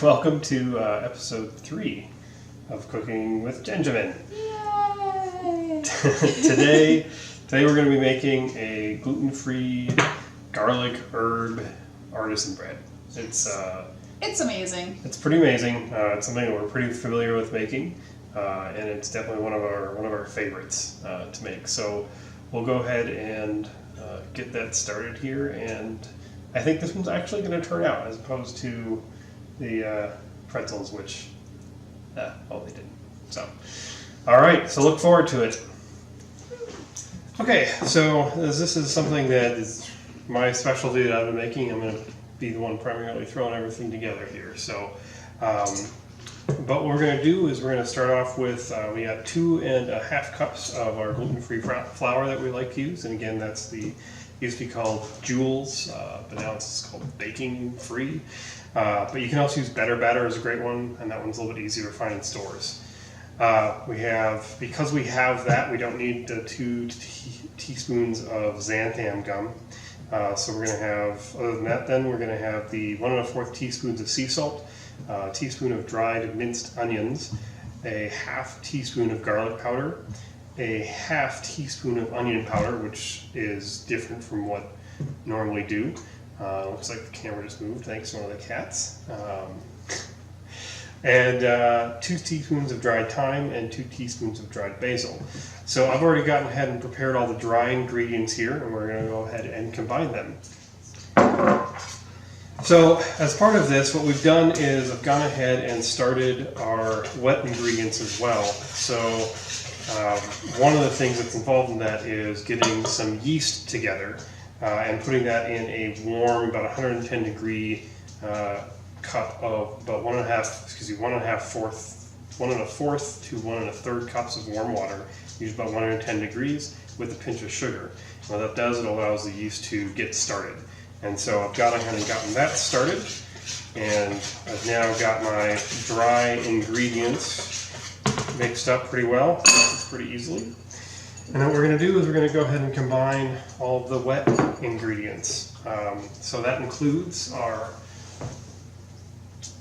Welcome to episode 3 of Cooking with Benjamin. Yay! Today we're going to be making a gluten-free garlic herb artisan bread. It's amazing. It's pretty amazing. It's something that we're pretty familiar with making, and it's definitely one of our favorites to make. So we'll go ahead and get that started here, and I think this one's actually going to turn out as opposed to the pretzels, which they didn't. So, all right, so look forward to it. Okay, so as this is something that is my specialty that I've been making, I'm going to be the one primarily throwing everything together here. So, but what we're going to do is we're going to start off with, we got 2.5 cups of our gluten-free flour that we like to use, and again, that's used to be called Jules, but now it's called baking free. But you can also use Better Batter as a great one, and that one's a little bit easier to find in stores. Because we have that, we don't need the 2 teaspoons of xanthan gum. So we're going to have, other than that then, we're going to have the 1 1/4 teaspoons of sea salt, a teaspoon of dried minced onions, a half teaspoon of garlic powder, a half teaspoon of onion powder, which is different from what normally do. Looks like the camera just moved, thanks to one of the cats. And 2 teaspoons of dried thyme and 2 teaspoons of dried basil. So I've already gotten ahead and prepared all the dry ingredients here, and we're going to go ahead and combine them. So as part of this, what we've done is I've gone ahead and started our wet ingredients as well. So one of the things that's involved in that is getting some yeast together and putting that in a warm, about 110 degree cup of about 1 1/4 to 1 1/3 cups of warm water, usually about 110 degrees, with a pinch of sugar. And what that does, it allows the yeast to get started. And so I've gone ahead and gotten that started, and I've now got my dry ingredients mixed up pretty well, pretty easily. And then what we're going to do is we're going to go ahead and combine all of the wet ingredients. So that includes our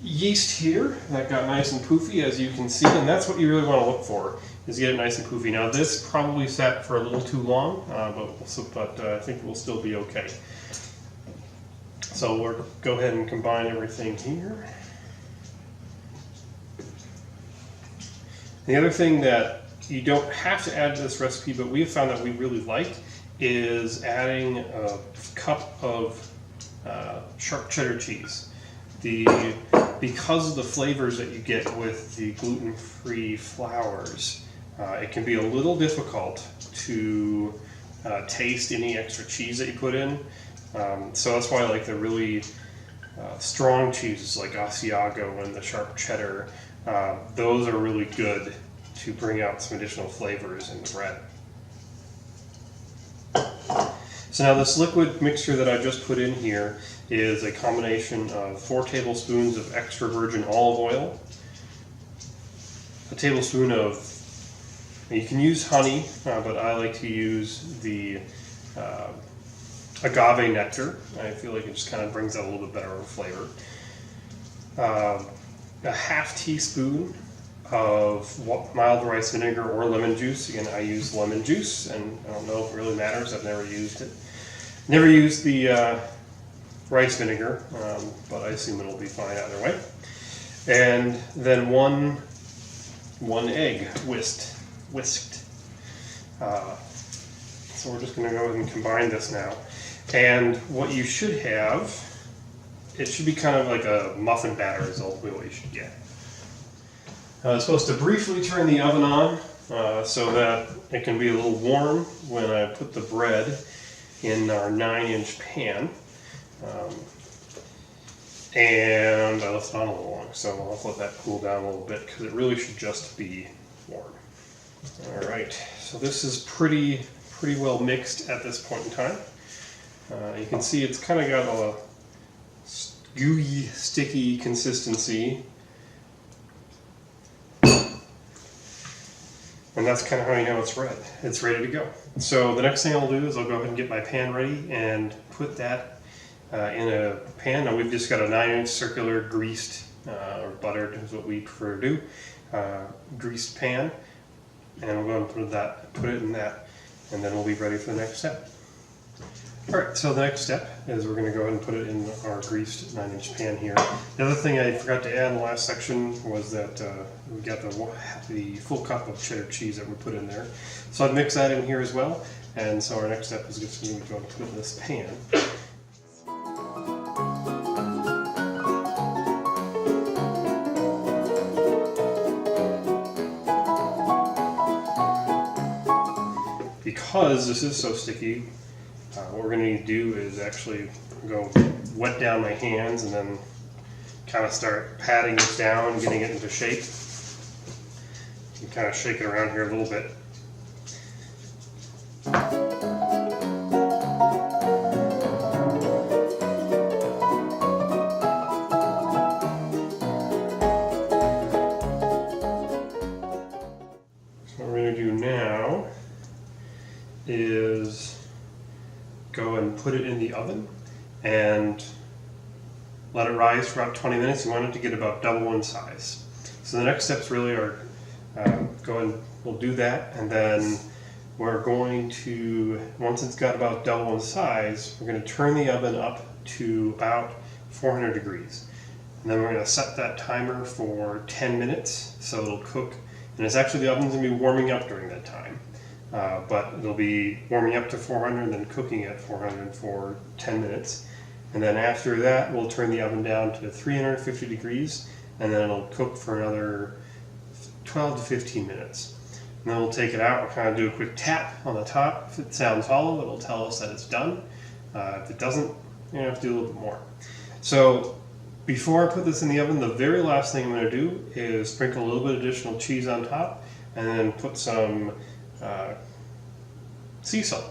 yeast here that got nice and poofy, as you can see, and that's what you really want to look for, is get it nice and poofy. Now this probably sat for a little too long, but I think we'll still be okay. So we'll go ahead and combine everything here. The other thing that you don't have to add to this recipe, but we have found that we really like, is adding a cup of sharp cheddar cheese. Because of the flavors that you get with the gluten-free flours, it can be a little difficult to taste any extra cheese that you put in. So that's why I like the really strong cheeses like Asiago and the sharp cheddar. Those are really good to bring out some additional flavors in the bread. So now this liquid mixture that I just put in here is a combination of 4 tablespoons of extra virgin olive oil, a tablespoon of, you can use honey, but I like to use the agave nectar. I feel like it just kind of brings out a little bit better of a flavor. A half teaspoon of mild rice vinegar or lemon juice. Again, I use lemon juice, and I don't know if it really matters. I've never used it. Never used the rice vinegar, but I assume it'll be fine either way. And then one egg whisked. So we're just going to go ahead and combine this now. And what you should have, it should be kind of like a muffin batter is ultimately what you should get. It's supposed to briefly turn the oven on so that it can be a little warm when I put the bread in our 9-inch pan. And I left it on a little long, so I'll have to let that cool down a little bit because it really should just be warm. Alright, so this is pretty well mixed at this point in time. You can see it's kind of got a gooey, sticky consistency. And that's kind of how you know it's ready. It's ready to go. So the next thing I'll do is I'll go ahead and get my pan ready and put that in a pan. Now we've just got a 9-inch circular greased or buttered is what we prefer to do, greased pan, and we'll go and put it in that, and then we'll be ready for the next step. Alright, so the next step is we're going to go ahead and put it in our greased 9-inch pan here. The other thing I forgot to add in the last section was that we got the full cup of cheddar cheese that we put in there. So I'd mix that in here as well, and so our next step is just going to go and put it in this pan. Because this is so sticky, what we're going to need to do is actually go wet down my hands and then kind of start patting it down and getting it into shape. You can kind of shake it around here a little bit. So what we're going to do now is go and put it in the oven and let it rise for about 20 minutes. You want it to get about double in size. So the next steps really are we'll do that, and then we're going to, once it's got about double in size, we're going to turn the oven up to about 400 degrees. And then we're going to set that timer for 10 minutes so it'll cook. And it's actually, the oven's going to be warming up during that time. But it'll be warming up to 400 and then cooking at 400 for 10 minutes. And then after that, we'll turn the oven down to 350 degrees, and then it'll cook for another 12 to 15 minutes. And then we'll take it out, we'll kind of do a quick tap on the top. If it sounds hollow, it'll tell us that it's done. If it doesn't, you have to do a little bit more. So before I put this in the oven, the very last thing I'm going to do is sprinkle a little bit of additional cheese on top, and then put some sea salt.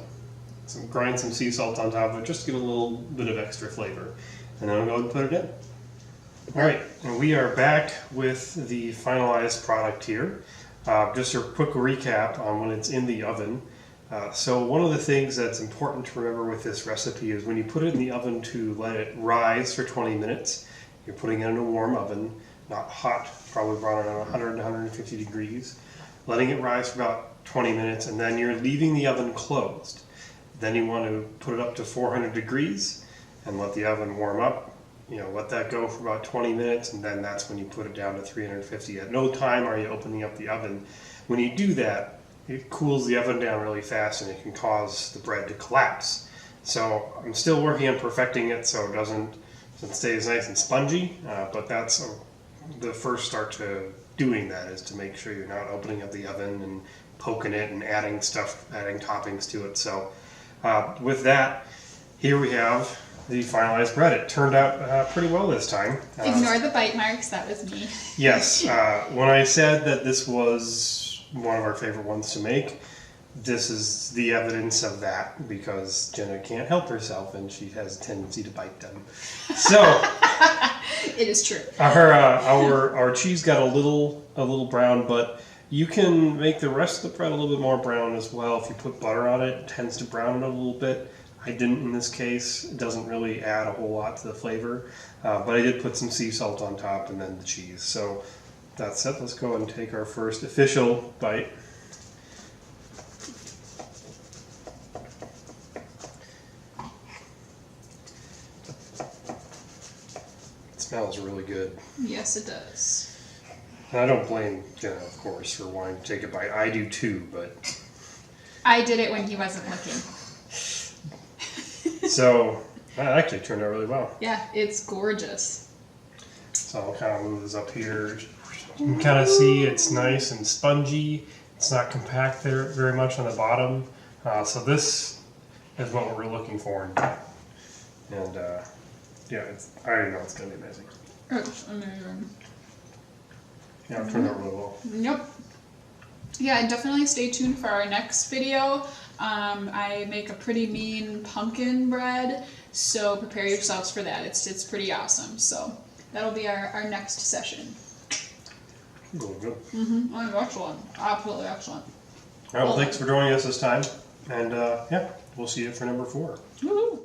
Grind some sea salt on top of it, just to get a little bit of extra flavor. And then I'll go ahead and put it in. Alright, and we are back with the finalized product here. Just a quick recap on when it's in the oven. So one of the things that's important to remember with this recipe is when you put it in the oven to let it rise for 20 minutes, you're putting it in a warm oven, not hot, probably around 100 to 150 degrees, letting it rise for about 20 minutes, and then you're leaving the oven closed. Then you want to put it up to 400 degrees and let the oven warm up. Let that go for about 20 minutes, and then that's when you put it down to 350. At no time are you opening up the oven. When you do that, it cools the oven down really fast and it can cause the bread to collapse. So I'm still working on perfecting it so it stays nice and spongy, but that's the first start to doing that, is to make sure you're not opening up the oven and poking it and adding toppings to it. So with that, here we have the finalized bread. It turned out pretty well this time. Ignore the bite marks, that was me. Yes, when I said that this was one of our favorite ones to make, this is the evidence of that, because Jenna can't help herself and she has a tendency to bite them. So it is true. Our cheese got a little brown, but you can make the rest of the bread a little bit more brown as well. If you put butter on it, it tends to brown it a little bit. I didn't in this case. It doesn't really add a whole lot to the flavor, but I did put some sea salt on top and then the cheese. So that's it. Let's go ahead and take our first official bite. It smells really good. Yes, it does. And I don't blame Jenna, of course, for wanting to take a bite. I do too, but I did it when he wasn't looking. So that actually turned out really well. Yeah, it's gorgeous. So I'll kind of move this up here. You can kind of see it's nice and spongy. It's not compact there very much on the bottom. So this is what we're looking for. And yeah, I already know it's going to be amazing. It's amazing. Yeah, it turned out really well. Yep. Yeah, and definitely stay tuned for our next video. I make a pretty mean pumpkin bread, so prepare yourselves for that. It's pretty awesome. So that'll be our next session. Really good. Oh, excellent. Absolutely excellent. All right, well, thanks for joining us this time. And yeah, we'll see you for number 4. Woo-hoo.